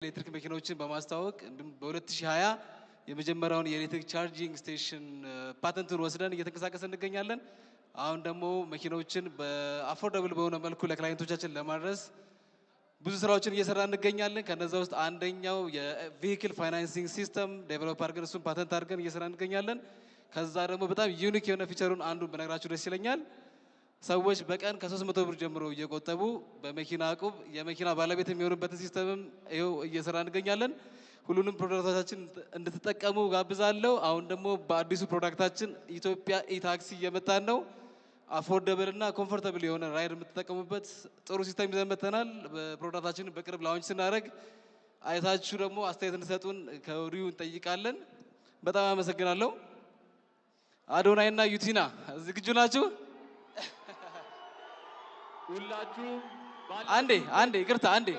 ኤሌክትሪክ መኪናዎችን በማስተዋወቅ እንዲሁም በ2020 የመጀመሪያውን የኤሌክትሪክ ቻርጂንግ ስቴሽን ፓተንቱን ወስደን እየተንቀሳቀስን እንገኛለን። አሁን ደግሞ መኪናዎችን በአፎርደብል በሆነ መልኩ ለክላይንቶቻችን ለማድረስ ብዙ ስራዎችን እየሰራ እንገኛለን። ከነዛ ውስጥ አንደኛው የቬሂክል ፋይናንሲንግ ሲስተም ዴቨሎፕ አድርገን እሱን ፓተንት አድርገን እየሰራ እንገኛለን። ከዛ ደግሞ በጣም ዩኒክ የሆነ ፊቸሩን አንዱን በነግራችሁ ደስ ይለኛል። ሰዎች በቀን ከ300 ብር ጀምሮ እየቆጠቡ በመኪና አቁብ የመኪና ባለቤት የሚሆኑበትን ሲስተምም ይኸው እየሰራ እንገኛለን። ሁሉንም ፕሮዳክቶቻችን እንድትጠቀሙ ጋብዛለሁ። አሁን ደግሞ በአዲሱ ፕሮዳክታችን ኢትዮጵያ ኢታክሲ እየመጣን ነው። አፎርደብል እና ኮምፎርታብል የሆነ ራይድ የምትጠቀሙበት ጥሩ ሲስተም ይዘን መጥተናል። በፕሮዳክታችንን በቅርብ ላውንች ስናደርግ አይታችሁ ደግሞ አስተያየት እንድሰጡን ከወዲሁ እንጠይቃለን። በጣም አመሰግናለሁ። አዶናይ እና ዩቲና ዝግጁ ናችሁ? ሁላችሁም አንዴ ይቅርታ፣ አንዴ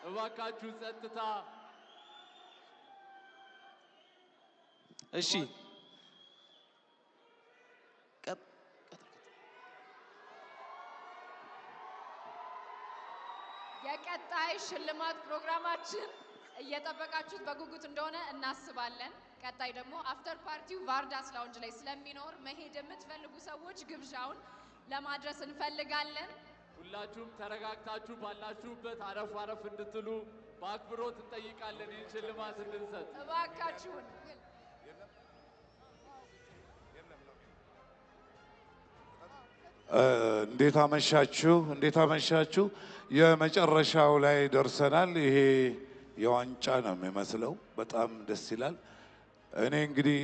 እባካችሁ ጸጥታ። እሺ የቀጣይ ሽልማት ፕሮግራማችን እየጠበቃችሁት በጉጉት እንደሆነ እናስባለን። ቀጣይ ደግሞ አፍተር ፓርቲው ቫርዳስ ላውንጅ ላይ ስለሚኖር መሄድ የምትፈልጉ ሰዎች ግብዣውን ለማድረስ እንፈልጋለን። ሁላችሁም ተረጋግታችሁ ባላችሁበት አረፍ እንድትሉ በአክብሮት እንጠይቃለን። ይህን ሽልማት እንድንሰጥ እባካችሁን። እንዴት አመሻችሁ? የመጨረሻው ላይ ደርሰናል። ይሄ የዋንጫ ነው የሚመስለው። በጣም ደስ ይላል። እኔ እንግዲህ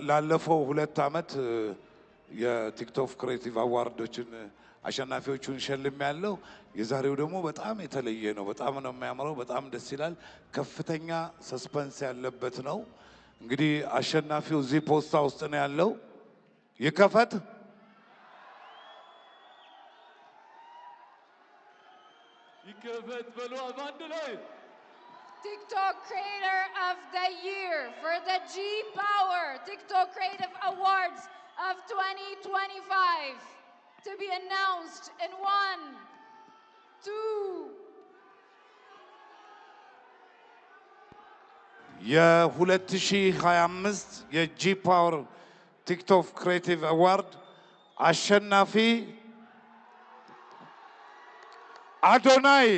ላለፈው 2 ዓመት የቲክቶክ ክሬቲቭ አዋርዶችን አሸናፊዎቹን ሸልም ያለው። የዛሬው ደግሞ በጣም የተለየ ነው። በጣም ነው የሚያምረው። በጣም ደስ ይላል። ከፍተኛ ሰስፐንስ ያለበት ነው። እንግዲህ አሸናፊው እዚህ ፖስታ ውስጥ ነው ያለው። ይከፈት። ይከፈት በሉ አንድ ላይ። TikTok Creator of the Year for the G Power TikTok Creative Awards of 2025 to be announced in 1, 2. የ2025 የጂ ፓወር ቲክቶክ ክሬቲቭ አዋርድ አሸናፊ አዶናይ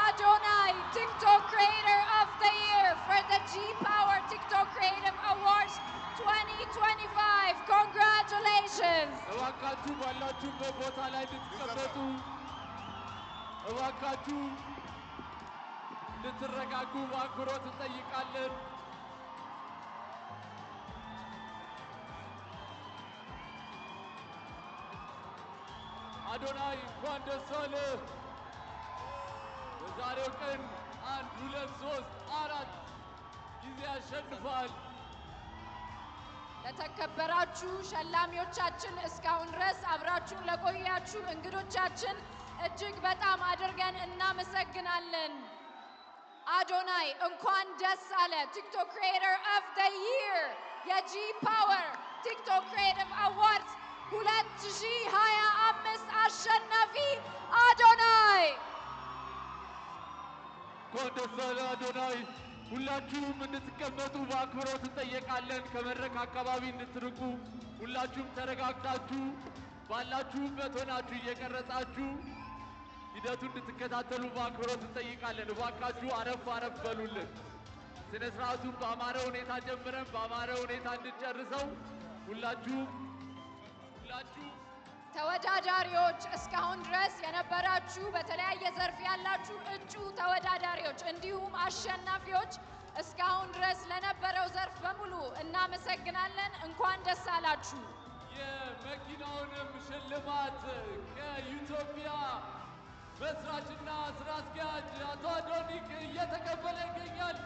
Adonai, TikTok Creator of the Year for the G Power TikTok Creative Awards 2025. Congratulations! እባካችሁ ባላችሁበት ቦታ ላይ እንድትቀመጡ፣ እባካችሁ እንድትረጋጉ በአክብሮት እንጠይቃለን። አዶናይ እንኳን ደስ አለህ። በዛሬው ቀን 1 2 3 4 ጊዜ አሸንፏል። ለተከበራችሁ ሸላሚዎቻችን፣ እስካሁን ድረስ አብራችሁን ለቆያችሁ እንግዶቻችን እጅግ በጣም አድርገን እናመሰግናለን። አዶናይ እንኳን ደስ አለ። ቲክቶክ ክሪኤተር ኦፍ ዘ ይር የጂ ፓወር ቲክቶክ ክሪኤቲቭ አዋርድስ 2025 አሸናፊ አዶናይ። እንኳን ደስ አለ አዶናይ። ሁላችሁም እንድትቀመጡ በአክብሮት እንጠይቃለን። ከመድረክ አካባቢ እንድትርቁ፣ ሁላችሁም ተረጋግታችሁ ባላችሁበት ሆናችሁ እየቀረጻችሁ ሂደቱ እንድትከታተሉ በአክብሮት እንጠይቃለን። እባካችሁ አረፍ በሉልን። ስነ ስርዓቱን በአማረ ሁኔታ ጀምረን በአማረ ሁኔታ እንድንጨርሰው ሁላችሁ ተወዳዳሪዎች፣ እስካሁን ድረስ የነበራችሁ በተለያየ ዘርፍ ያላችሁ እጩ ተወዳዳሪዎች እንዲሁም አሸናፊዎች እስካሁን ድረስ ለነበረው ዘርፍ በሙሉ እናመሰግናለን። እንኳን ደስ አላችሁ። የመኪናውንም ሽልማት ከኢትዮጵያ መስራችና ስራ አስኪያጅ አቶ አዶኒክ እየተቀበለ ይገኛል።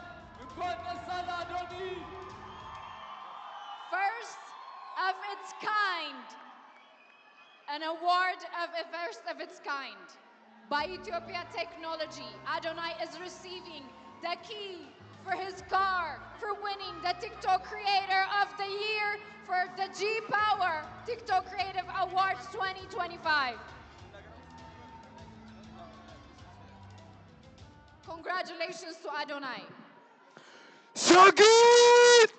እንኳን ደስ አለ አዶኒ። First of its kind, an award of a first of its kind by Ethiopia Technology. Adonai is receiving the key for his car, for winning the TikTok Creator of the Year for the G Power TikTok Creative Awards 2025. Congratulations to Adonai. ሸግት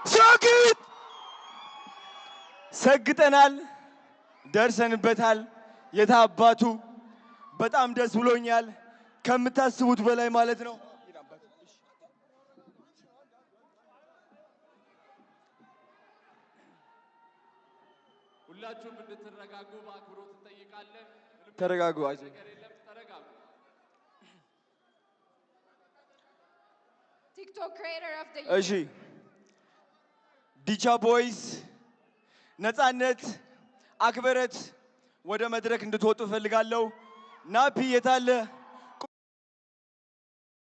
ሸግት ሰግጠናል፣ ደርሰንበታል። የታባቱ በጣም ደስ ብሎኛል፣ ከምታስቡት በላይ ማለት ነው። ሁላችሁም እንድትረጋጉ በአክብሮት እንጠይቃለን። ተረጋጉ፣ አይዞህ። ነገር የለም፣ ተረጋጉ። TikTok Creator of the Year. እሺ ዲቻ ቦይስ ነፃነት አክብረት ወደ መድረክ እንድትወጡ እፈልጋለሁ። ናፒ የታለ?